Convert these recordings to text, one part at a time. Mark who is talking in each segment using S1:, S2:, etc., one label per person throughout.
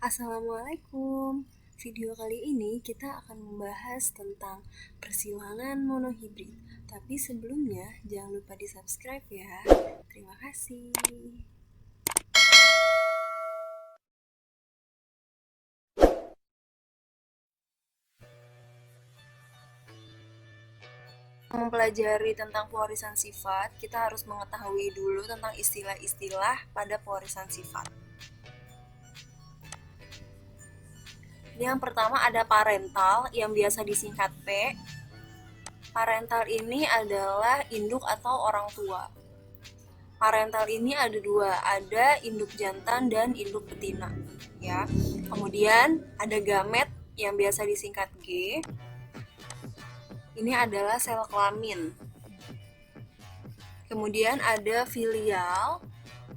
S1: Assalamualaikum. Video kali ini kita akan membahas tentang persilangan monohibrid. Tapi sebelumnya jangan lupa di-subscribe ya. Terima kasih. Mempelajari tentang pewarisan sifat, kita harus mengetahui dulu tentang istilah-istilah pada pewarisan sifat. Yang pertama ada parental yang biasa disingkat P. Parental ini adalah induk atau orang tua. Parental ini ada dua, ada induk jantan dan induk betina. Ya. Kemudian ada gamet yang biasa disingkat G. Ini adalah sel kelamin. Kemudian ada filial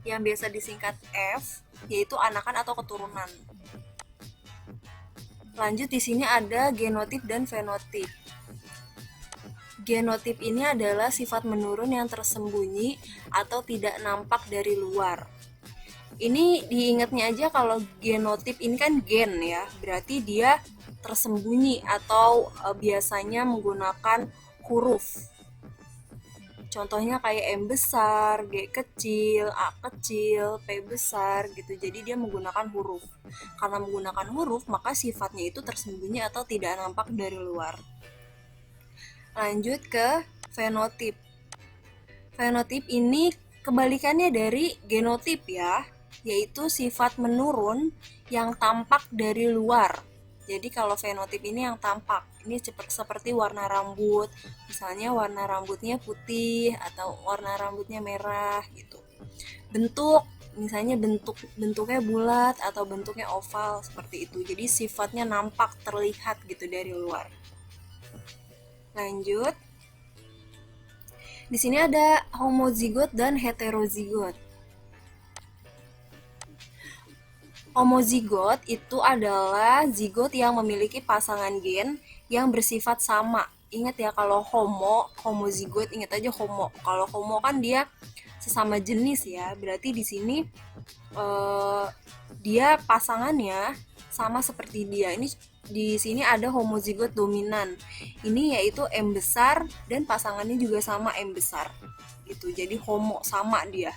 S1: yang biasa disingkat F, yaitu anakan atau keturunan. Lanjut di sini ada genotip dan fenotip. Genotip ini adalah sifat menurun yang tersembunyi atau tidak nampak dari luar. Ini diingatnya aja kalau genotip ini kan gen ya, berarti dia tersembunyi atau biasanya menggunakan huruf. Contohnya kayak M besar, G kecil, A kecil, P besar gitu. Jadi dia menggunakan huruf. Karena menggunakan huruf, maka sifatnya itu tersembunyi atau tidak nampak dari luar. Lanjut ke fenotip. Fenotip ini kebalikannya dari genotip ya, yaitu sifat menurun yang tampak dari luar. Jadi kalau fenotip ini yang tampak, ini seperti warna rambut, misalnya warna rambutnya putih atau warna rambutnya merah gitu. Bentuk, misalnya bentuknya bulat atau bentuknya oval seperti itu. Jadi sifatnya nampak terlihat gitu dari luar. Lanjut. Di sini ada homozigot dan heterozigot. Homozigot itu adalah zigot yang memiliki pasangan gen yang bersifat sama. Ingat ya, kalau homozigot, ingat aja homo. Kalau homo kan dia sesama jenis ya, berarti di sini dia pasangannya sama seperti dia. Ini di sini ada homozigot dominan. Ini yaitu M besar dan pasangannya juga sama M besar. Gitu. Jadi homo sama dia.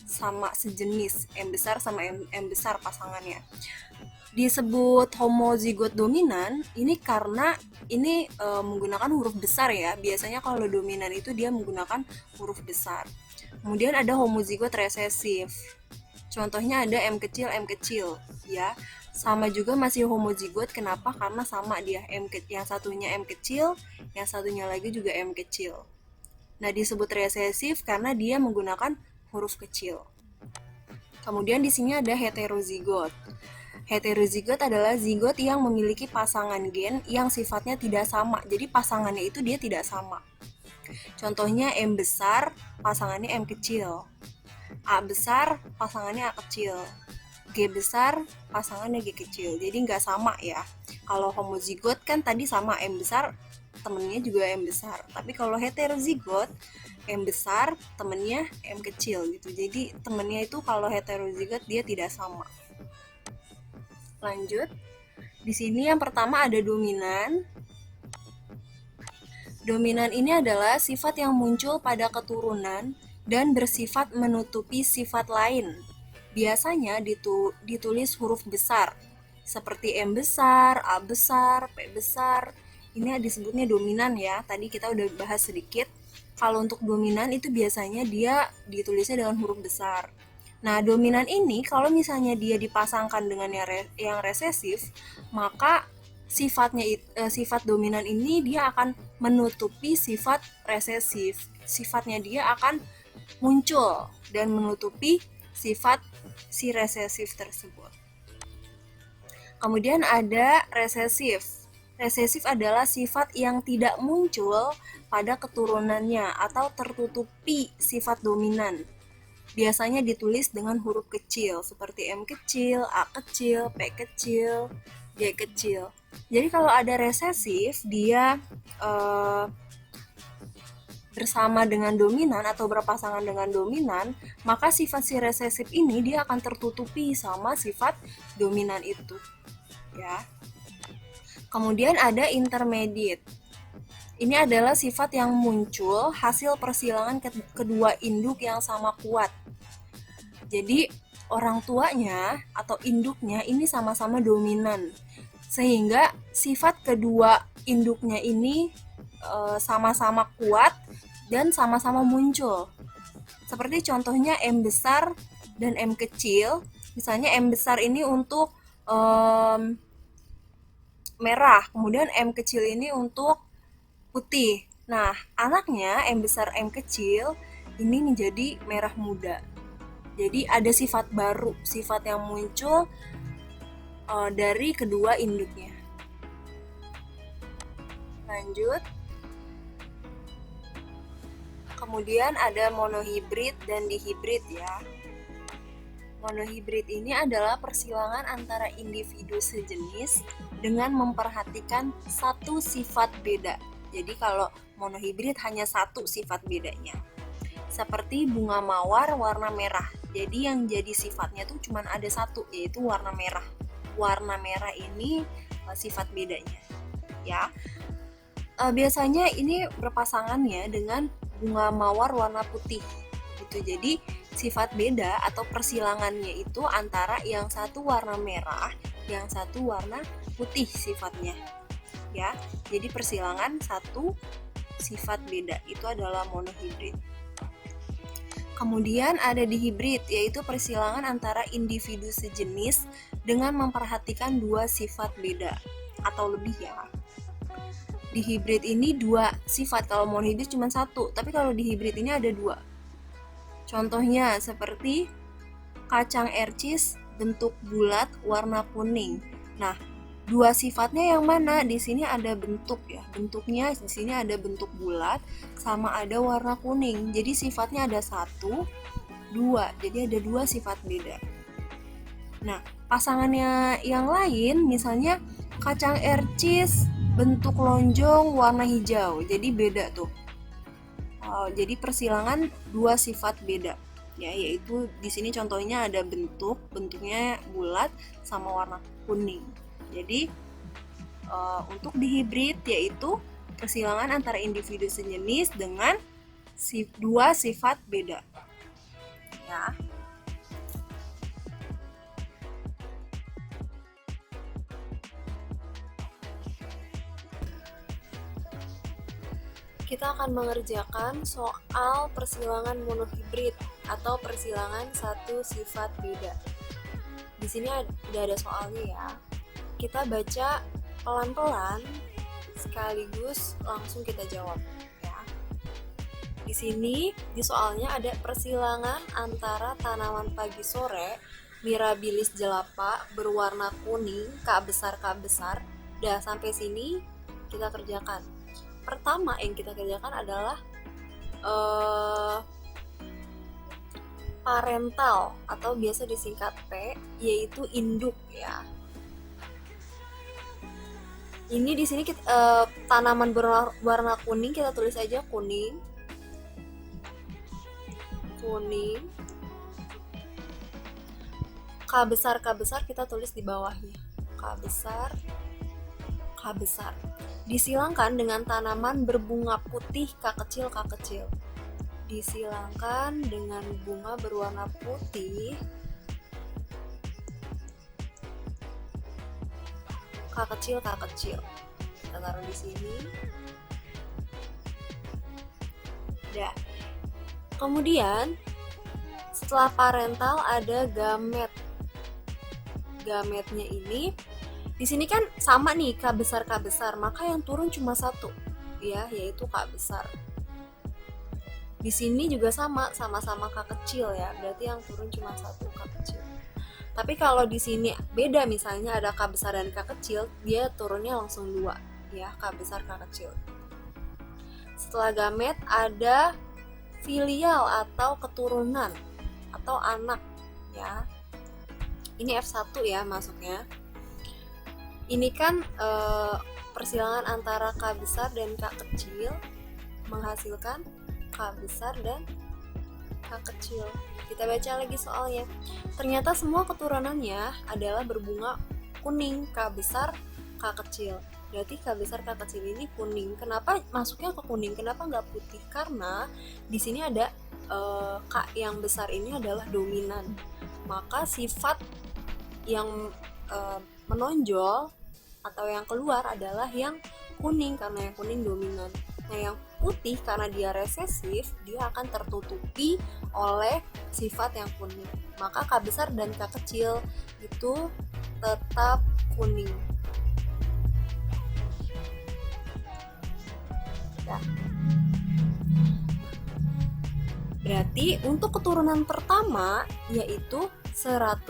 S1: Sama sejenis, M besar sama M besar pasangannya. Disebut homozigot dominan ini karena ini menggunakan huruf besar ya. Biasanya kalau dominan itu dia menggunakan huruf besar. Kemudian ada homozigot resesif. Contohnya ada M kecil ya. Sama juga masih homozigot, kenapa? Karena sama dia, yang satunya M kecil, yang satunya lagi juga M kecil. Nah, disebut resesif karena dia menggunakan huruf kecil. Kemudian di sini ada heterozigot. Heterozigot adalah zigot yang memiliki pasangan gen yang sifatnya tidak sama. Jadi pasangannya itu dia tidak sama. Contohnya M besar, pasangannya M kecil. A besar, pasangannya A kecil. G besar, pasangannya G kecil. Jadi nggak sama ya. Kalau homozigot kan tadi sama M besar, temennya juga M besar. Tapi kalau heterozigot, M besar, temennya M kecil gitu. Jadi temennya itu kalau heterozigot dia tidak sama. Lanjut. Di sini yang pertama ada dominan. Dominan ini adalah sifat yang muncul pada keturunan dan bersifat menutupi sifat lain. Biasanya ditulis huruf besar, seperti M besar, A besar, P besar. Ini disebutnya dominan ya, tadi kita udah bahas sedikit. Kalau untuk dominan itu biasanya dia ditulisnya dengan huruf besar. Nah, dominan ini kalau misalnya dia dipasangkan dengan yang resesif, maka sifat dominan ini dia akan menutupi sifat resesif. Sifatnya dia akan muncul dan menutupi sifat si resesif tersebut. Kemudian ada resesif. Resesif adalah sifat yang tidak muncul pada keturunannya atau tertutupi sifat dominan. Biasanya ditulis dengan huruf kecil seperti M kecil, A kecil, P kecil, G kecil. Jadi kalau ada resesif, dia bersama dengan dominan atau berpasangan dengan dominan, maka sifat si resesif ini dia akan tertutupi sama sifat dominan itu, ya. Kemudian ada intermediate. Ini adalah sifat yang muncul hasil persilangan kedua induk yang sama kuat. Jadi orang tuanya atau induknya ini sama-sama dominan, sehingga sifat kedua induknya ini sama-sama kuat dan sama-sama muncul. Seperti contohnya M besar dan M kecil. Misalnya M besar ini untuk merah, kemudian M kecil ini untuk putih. Nah, anaknya M besar M kecil ini menjadi merah muda. Jadi ada sifat baru, sifat yang muncul dari kedua induknya. Lanjut. Kemudian ada monohibrid dan dihibrid ya. Monohibrid ini adalah persilangan antara individu sejenis dengan memperhatikan satu sifat beda. Jadi kalau monohibrid hanya satu sifat bedanya. Seperti bunga mawar warna merah. Jadi yang jadi sifatnya tuh cuma ada satu, yaitu warna merah. Warna merah ini sifat bedanya. Ya. Biasanya ini berpasangannya dengan bunga mawar warna putih gitu. Jadi sifat beda atau persilangannya itu antara yang satu warna merah, yang satu warna putih sifatnya, ya. Jadi persilangan satu sifat beda itu adalah monohibrid. Kemudian ada dihibrid, yaitu persilangan antara individu sejenis dengan memperhatikan dua sifat beda atau lebih ya. Di hibrid ini dua sifat, kalau monohibrid cuma satu, tapi kalau di hibrid ini ada dua. Contohnya seperti kacang ercis bentuk bulat warna kuning. Nah, dua sifatnya yang mana? Di sini ada bentuk ya, bentuknya di sini ada bentuk bulat sama ada warna kuning. Jadi sifatnya ada satu, dua. Jadi ada dua sifat beda. Nah, pasangannya yang lain misalnya kacang ercis bentuk lonjong warna hijau, jadi beda tuh. Jadi persilangan dua sifat beda, ya, yaitu di sini contohnya ada bentuknya bulat sama warna kuning. Jadi untuk dihibrid yaitu persilangan antara individu sejenis dengan dua sifat beda, ya. Kita akan mengerjakan soal persilangan monohibrid atau persilangan satu sifat beda. Di sini udah ada soalnya ya. Kita baca pelan-pelan sekaligus langsung kita jawab ya. Di sini di soalnya ada persilangan antara tanaman pagi sore Mirabilis jelapa berwarna kuning K besar. Dah sampai sini kita kerjakan. Pertama yang kita kerjakan adalah parental atau biasa disingkat P, yaitu induk ya. Ini di sini kita, tanaman berwarna kuning kita tulis aja kuning. K besar kita tulis di bawahnya. K besar. Disilangkan dengan tanaman berbunga putih K kecil. Disilangkan dengan bunga berwarna putih K kecil. Kita taruh di sini. Dah. Kemudian setelah parental ada gamet. Gametnya ini di sini kan sama nih K besar, maka yang turun cuma satu ya, yaitu K besar. Di sini juga sama-sama K kecil ya, berarti yang turun cuma satu K kecil. Tapi kalau di sini beda, misalnya ada K besar dan K kecil, dia turunnya langsung 2 ya, K besar K kecil. Setelah gamet ada filial atau keturunan atau anak ya. Ini F1 ya masuknya. Ini kan persilangan antara K besar dan K kecil menghasilkan K besar, dan K kecil. Kita baca lagi soalnya. Ternyata semua keturunannya adalah berbunga kuning, K besar, K kecil. Berarti K besar, K kecil ini kuning. Kenapa masuknya ke kuning? Kenapa nggak putih? Karena di sini ada K yang besar ini adalah dominan. Maka sifat yang menonjol atau yang keluar adalah yang kuning, karena yang kuning dominan. Nah, yang putih karena dia resesif, dia akan tertutupi oleh sifat yang kuning. Maka K besar dan K kecil itu tetap kuning. Ya. Berarti untuk keturunan pertama yaitu 100%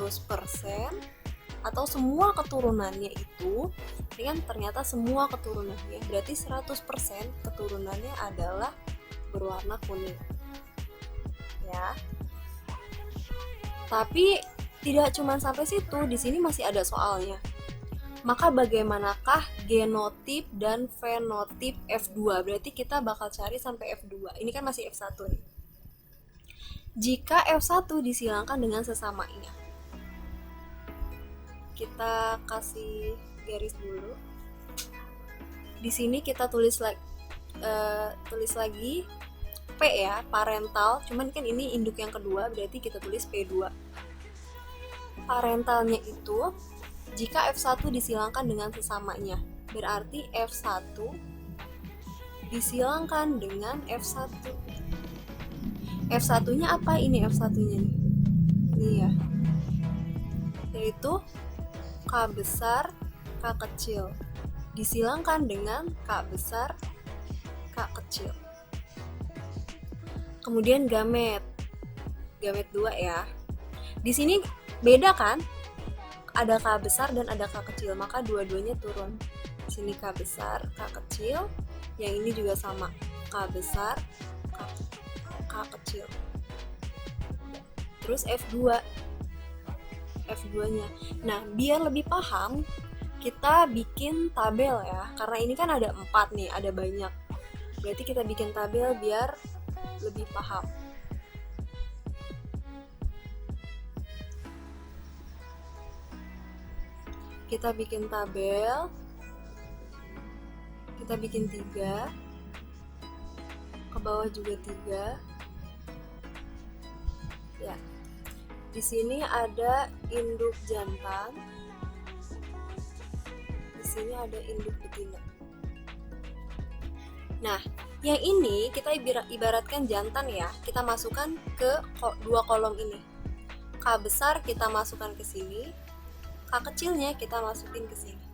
S1: atau semua keturunannya itu, ini kan ternyata semua keturunannya, berarti 100% keturunannya adalah berwarna kuning. Ya. Tapi tidak cuma sampai situ, di sini masih ada soalnya. Maka bagaimanakah genotip dan fenotip F2? Berarti kita bakal cari sampai F2. Ini kan masih F1 nih. Jika F1 disilangkan dengan sesamanya. Kita kasih garis dulu. Di sini kita tulis lagi P ya, parental. Cuman kan ini induk yang kedua, berarti kita tulis P2. Parentalnya itu jika F1 disilangkan dengan sesamanya, berarti F1 disilangkan dengan F1. F1-nya apa ini F1-nya nih? Ini ya. Yaitu K besar, K kecil. Disilangkan dengan K besar, K kecil. Kemudian gamet. Gamet 2 ya. Di sini beda kan? Ada K besar dan ada K kecil, maka dua-duanya turun. Di sini K besar, K kecil. Yang ini juga sama, K besar, K kecil. Terus F2. F2-nya. Nah, biar lebih paham, kita bikin tabel ya. Karena ini kan ada 4 nih, ada banyak. Berarti kita bikin tabel biar lebih paham. Kita bikin tabel, kita bikin 3, ke bawah juga 3 ya. Di sini ada induk jantan, di sini ada induk betina. Nah, yang ini kita ibaratkan jantan ya, kita masukkan ke 2 kolom ini. K besar kita masukkan ke sini, K kecilnya kita masukin ke sini.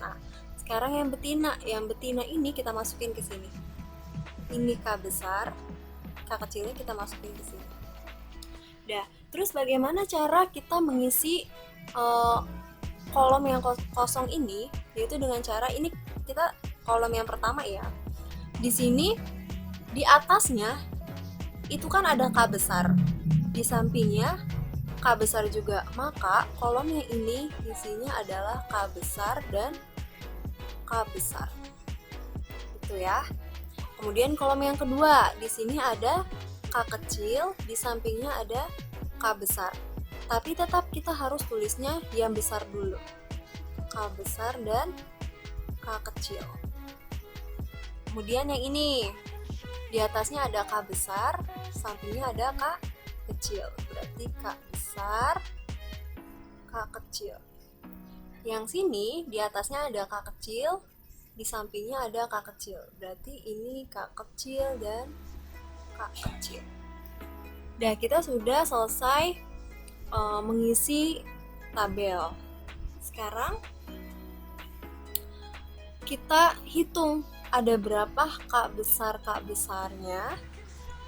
S1: Nah, sekarang yang betina ini kita masukin ke sini. Ini K besar, K kecilnya kita masukin ke sini. Dah, terus bagaimana cara kita mengisi kolom yang kosong ini? Yaitu dengan cara ini, kita kolom yang pertama ya. Di sini di atasnya itu kan ada K besar, di sampingnya K besar juga, maka kolom yang ini isinya adalah K besar dan K besar. Itu ya. Kemudian kolom yang kedua, di sini ada K kecil, di sampingnya ada K besar. Tapi tetap kita harus tulisnya yang besar dulu. K besar dan K kecil. Kemudian yang ini, di atasnya ada K besar, sampingnya ada K kecil. Berarti K besar, K kecil. Yang sini di atasnya ada K kecil, di sampingnya ada K kecil. Berarti ini K kecil dan K kecil. Nah, kita sudah selesai mengisi tabel. Sekarang kita hitung ada berapa K besarnya,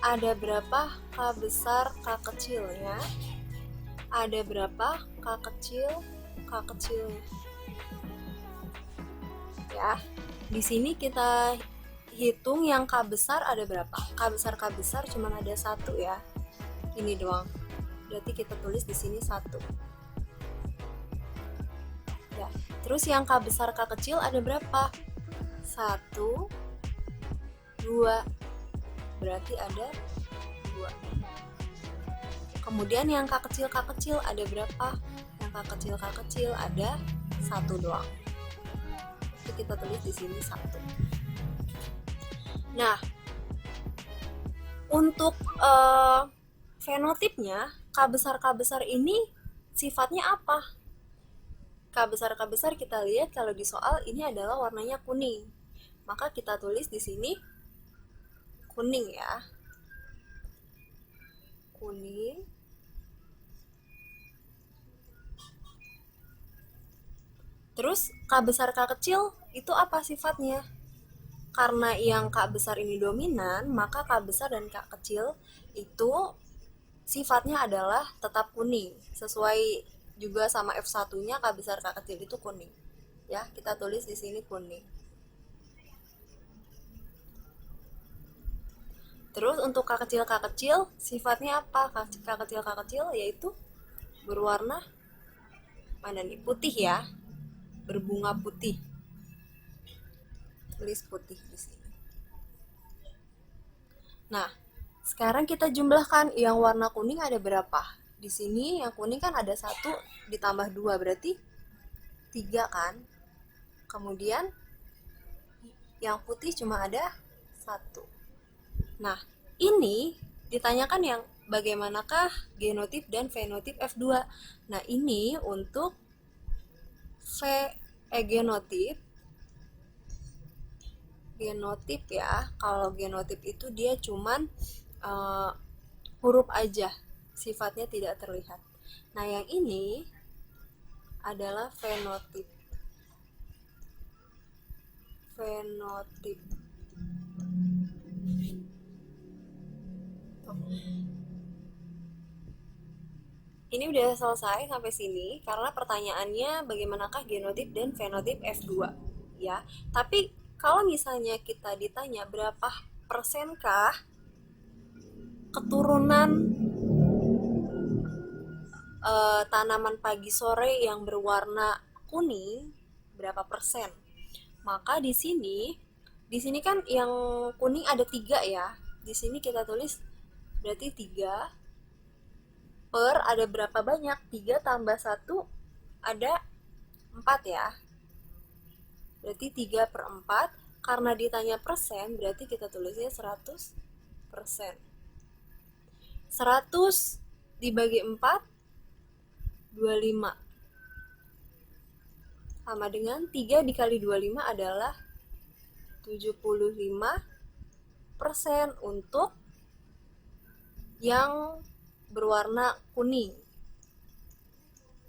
S1: ada berapa K besar K kecilnya, ada berapa K kecilnya. Ya, di sini kita hitung yang K besar ada berapa. K besar cuma ada 1 ya. Ini doang. Berarti kita tulis di sini 1. Ya, terus yang K besar K kecil ada berapa? 1, 2, berarti ada 2. Kemudian yang K kecil ada berapa? Yang K kecil ada 1 doang. Itu kita tulis di sini 1. Nah, untuk fenotipnya K besar ini sifatnya apa? K besar kita lihat kalau di soal ini adalah warnanya kuning. Maka kita tulis di sini kuning ya. Kuning. Terus K besar K kecil itu apa sifatnya? Karena yang K besar ini dominan, maka K besar dan K kecil itu sifatnya adalah tetap kuning. Sesuai juga sama F1-nya, K besar K kecil itu kuning. Ya, kita tulis di sini kuning. Terus untuk K kecil sifatnya apa? K kecil yaitu berwarna mana nih? Putih ya. Berbunga putih. Tulis putih di sini. Nah, sekarang kita jumlahkan yang warna kuning ada berapa? Di sini yang kuning kan ada 1 ditambah 2 berarti 3 kan? Kemudian yang putih cuma ada 1. Nah, ini ditanyakan yang bagaimanakah genotip dan fenotip F2. Nah, ini untuk genotip ya. Kalau genotip itu dia cuman huruf aja, sifatnya tidak terlihat. Nah, yang ini adalah fenotip. Ini udah selesai sampai sini karena pertanyaannya bagaimanakah genotip dan fenotip F2 ya. Tapi kalau misalnya kita ditanya berapa persenkah keturunan tanaman pagi sore yang berwarna kuning, berapa persen? Maka di sini kan yang kuning ada 3 ya. Di sini kita tulis berarti 3 per ada berapa banyak? 3 tambah 1 ada 4 ya. Berarti 3 per 4. Karena ditanya persen, berarti kita tulisnya 100%. 100 dibagi 4, 25. Sama dengan 3 dikali 25 adalah 75% untuk yang berwarna kuning.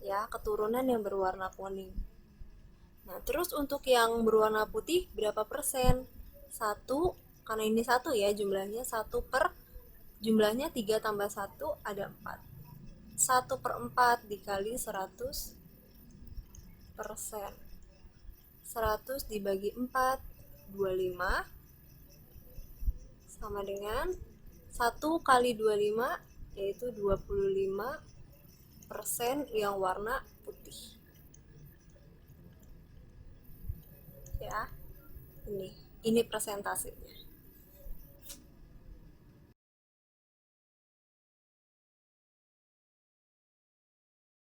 S1: Ya, keturunan yang berwarna kuning. Nah, terus untuk yang berwarna putih berapa persen? 1, karena ini 1 ya jumlahnya, 1 per jumlahnya 3 tambah 1 ada 4. 1 per 4 dikali 100%. 100 dibagi 4, 25. Sama dengan 1 kali 25 yaitu 25% yang warna putih. Ya, ini persentasenya.